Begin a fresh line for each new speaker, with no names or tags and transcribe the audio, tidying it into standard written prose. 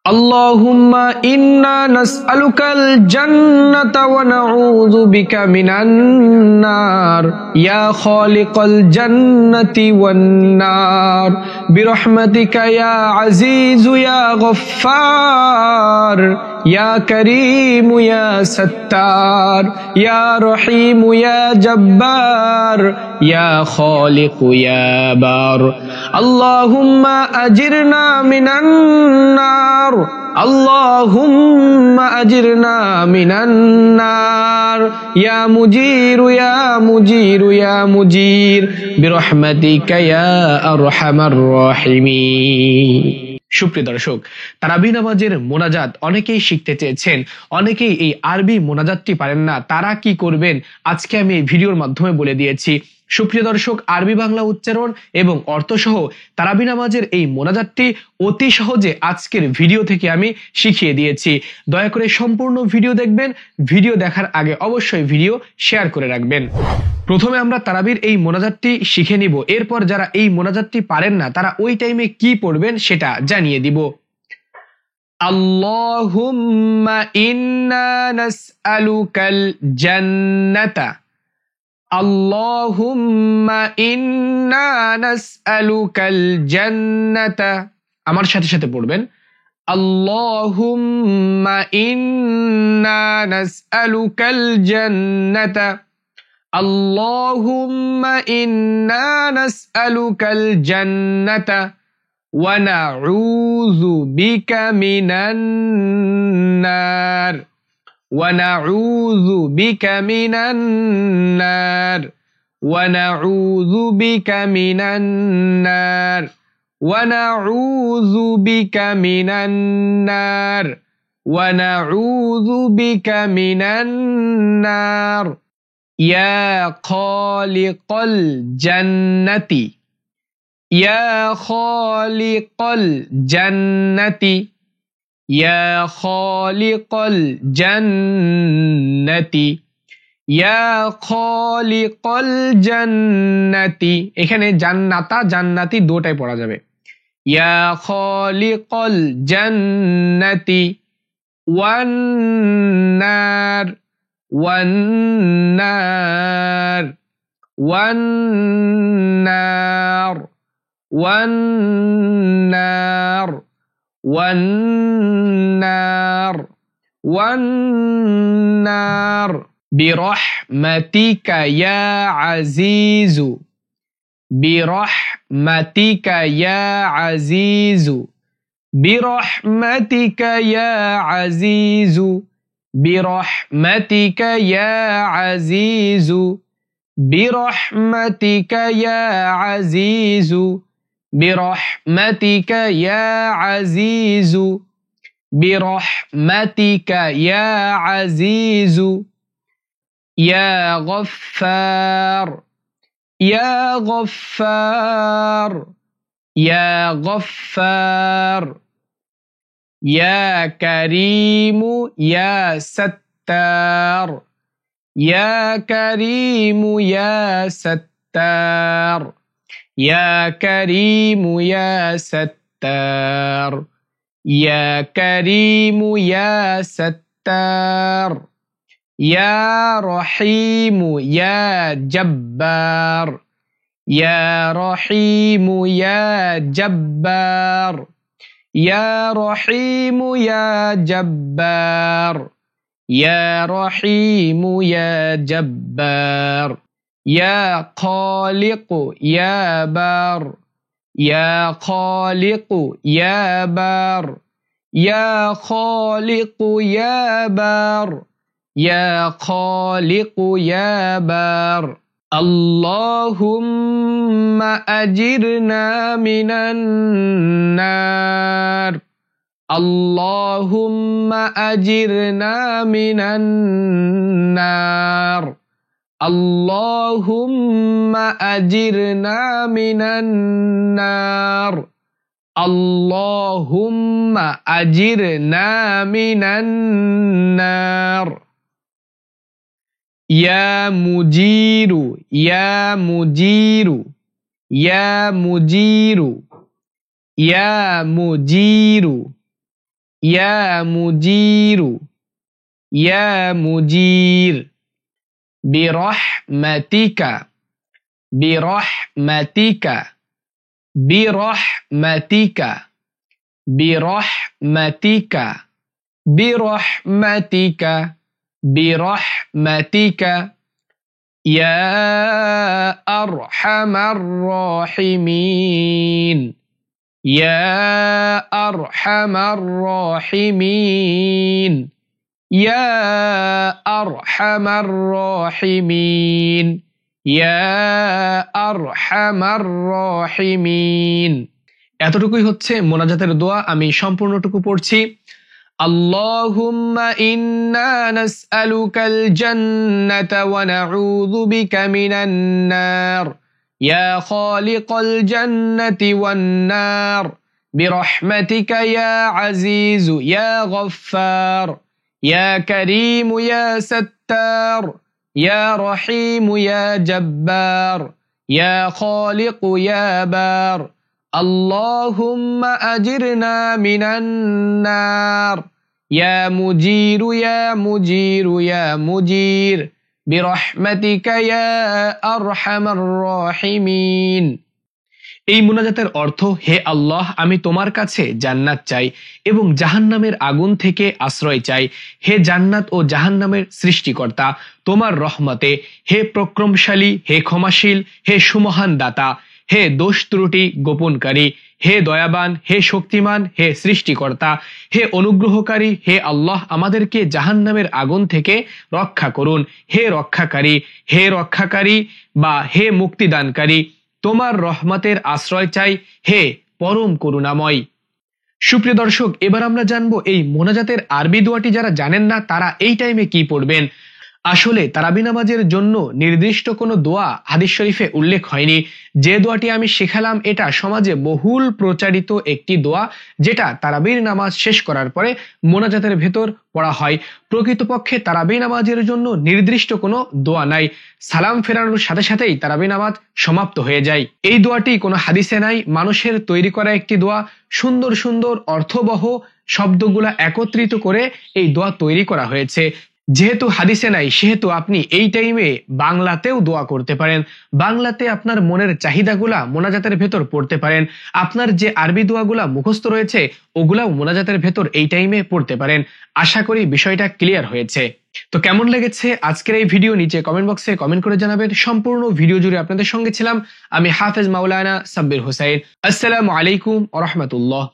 اللهم إنا نسألك الجنة ونعوذ بك من النار يا خالق الجنة والنار برحمتك يا عزيز يا غفار يا كريم يا ستار يا رحيم يا جبار يا خالق يا بار اللهم أجرنا من النار اللهم أجرنا من النار يا مجير يا مجير يا مجير برحمتك يا أرحم الراحمين। সুপ্রিয় দর্শক, তারাবি নামাজের মোনাজাত অনেকেই শিখতে চেয়েছেন, অনেকেই এই আরবি মোনাজাতটি পারেন না। তারা কি করবেন আজকে আমি এই ভিডিওর মাধ্যমে বলে দিয়েছি। সুপ্রিয় দর্শক, আরবি বাংলা উচ্চারণ এবং অর্থসহ তারাবি নামাজের এই মোনাজাতটি অতি সহজে আজকের ভিডিও থেকে আমি শিখিয়ে দিয়েছি। দয়া করে সম্পূর্ণ ভিডিও দেখবেন। ভিডিও দেখার আগে অবশ্যই ভিডিও শেয়ার করে রাখবেন। প্রথমে আমরা তারাবির এই মোনাজাতটি শিখে নিব, এরপর যারা এই মোনাজাতটি পারেন না তারা ওই টাইমে কি পড়বেন সেটা জানিয়ে দিব। আল্লাহুম্মা ইন্না নাসআলুকাল জান্নাতা আল্লাহুম্মা ইন্না নাসআলুকাল জান্নাতা। আমার সাথে সাথে পড়বেন আল্লাহুম্মা ইন্না নাসআলুকাল জান্নাতা আল্লাহুম্মা ইন্না নাসআলুকাল জান্নাতা ওয়া নাউযু বিকা মিনান নার ওয়া নাউযু বিকা মিনান নার ওয়া নাউযু বিকা মিনান নার ওয়া নাউযু বিকা মিনান নার ওয়া নাউযু বিকা মিনান নার ইয়া খালিকাল জান্নাতি ইয়া খালিকাল জান্নাতি ইয়া খালিকাল জান্নাতি ইয়া খালিকাল জান্নাতি। এখানে জান্নাতা জান্নাতি দুটাই পড়া যাবে। ইয়া খালিকাল জান্নাতি ওয়ান নার ওয়ান নার ওয়ান নার ওয়ান নার ওয়ান নার ওয়ান নার বিরহমাতিকা ইয়া আজিজু বিরহমাতিকা ইয়া আজিজু বিরহমাতিকা ইয়া আজিজু برحمتك يا عزيز برحمتك يا عزيز برحمتك يا عزيز برحمتك يا عزيز يا غفار يا غفار يا غفار يا كريم يا ستار يا كريم يا ستار يا كريم يا ستار يا كريم يا ستار يا رحيم يا جبار يا رحيم يا جبار يا رحيم يا جبار يا رحيم يا جبار يا خالق يا بار يا خالق يا بار يا خالق يا بار يا خالق يا بار اللهم أجرنا من النار اللهم أجرنا من النار اللهم أجرنا من النار اللهم أجرنا من النار يا مجير يا مجير يا مجير يا مجير ইয়া মুজিরু, ইয়া মুজির। বিরহমাতিকা, বিরহমাতিকা, বিরহমাতিকা, বিরহমাতিকা, বিরহমাতিকা, বিরহমাতিকা। ইয়া আরহামার রাহিমিন, ইয়া আরহামার রাহিমিন, ইয়া আরহামার রাহিমিন, ইয়া আরহামার রাহিমিন। এতটুকুই হচ্ছে মোনাজাতের দোয়া। আমি সম্পূর্ণটুকু পড়ছি। আল্লাহুম্মা ইন্না নাসআলুকাল জান্নাতা ওয়া নাউযু বিকা মিনান নার ইয়া খালিকাল জান্নাতি ওয়ান নার বিরহমাতিকা ইয়া আজিজু ইয়া গফফার ইয়া কারীমু ইয়া সাত্তার ইয়া রহিমু ইয়া জব্বার ইয়া খালিকু ইয়া বার। اللهم أجرنا من النار يا مجير يا مجير يا مجير برحمتك يا أرحم الراحمين। এই মুনাজাতের অর্থ, হে আল্লাহ, আমি তোমার কাছে জান্নাত চাই এবং জাহান্নামের আগুন থেকে আশ্রয় চাই। হে জান্নাত ও জাহান্নামের সৃষ্টিকর্তা, তোমার রহমতে, হে প্রক্রমশালী, হে ক্ষমাশীল, হে সুমহান দাতা, হে দোষ ত্রুটি গোপনকারী, হে দয়াবান, হে শক্তিমান, হে সৃষ্টিকর্তা, হে অনুগ্রহকারী, হে আল্লাহ, আমাদেরকে জাহান্নামের আগুন থেকে রক্ষা করুন। হে রক্ষাকারী, হে রক্ষাকারী বা হে মুক্তিদানকারী, তোমার রহমতের আশ্রয় চাই, হে পরম করুণাময়। সুপ্রিয় দর্শক, এবার আমরা জানবো এই মোনাজাতের আরবি দোয়াটি যারা জানেন না তারা এই টাইমে কি পড়বেন। আসলে তারাবি নামাজের জন্য নির্দিষ্ট কোনো দোয়া হাদিস শরীফে উল্লেখ হয়নি। যে দোয়াটি আমি শেখালাম এটা সমাজে বহুল প্রচারিত একটি দোয়া, যেটা তারাবির নামাজ শেষ করার পরে মোনাজাতের ভেতর পড়া হয়। প্রকৃতপক্ষে তারাবি নামাজের জন্য নির্দিষ্ট কোনো দোয়া নাই। সালাম ফেরানোর সাথে সাথেই তারাবি নামাজ সমাপ্ত হয়ে যায়। এই দোয়াটি কোনো হাদিসে নাই, মানুষের তৈরি করা একটি দোয়া। সুন্দর সুন্দর অর্থবহ শব্দগুলা একত্রিত করে এই দোয়া তৈরি করা হয়েছে। যেহেতু হাদিসে নাই সেহেতু আপনি এই টাইমে বাংলাতেও দোয়া করতে পারেন। বাংলাতে আপনার মনের চাহিদাগুলা মোনাজাতের ভেতর পড়তে পারেন। আপনার যে আরবি দোয়াগুলা মুখস্থ রয়েছে ওগুলাও মোনাজাতের ভেতর এই টাইমে পড়তে পারেন। আশা করি বিষয়টা ক্লিয়ার হয়েছে। তো কেমন লেগেছে আজকের এই ভিডিও নিচে কমেন্ট বক্সে কমেন্ট করে জানাবেন। সম্পূর্ণ ভিডিও জুড়ে আপনাদের সঙ্গে ছিলাম আমি হাফেজ মাওলানা সাব্বির হোসাইন। আসসালামু আলাইকুম ওয়া রাহমাতুল্লাহ।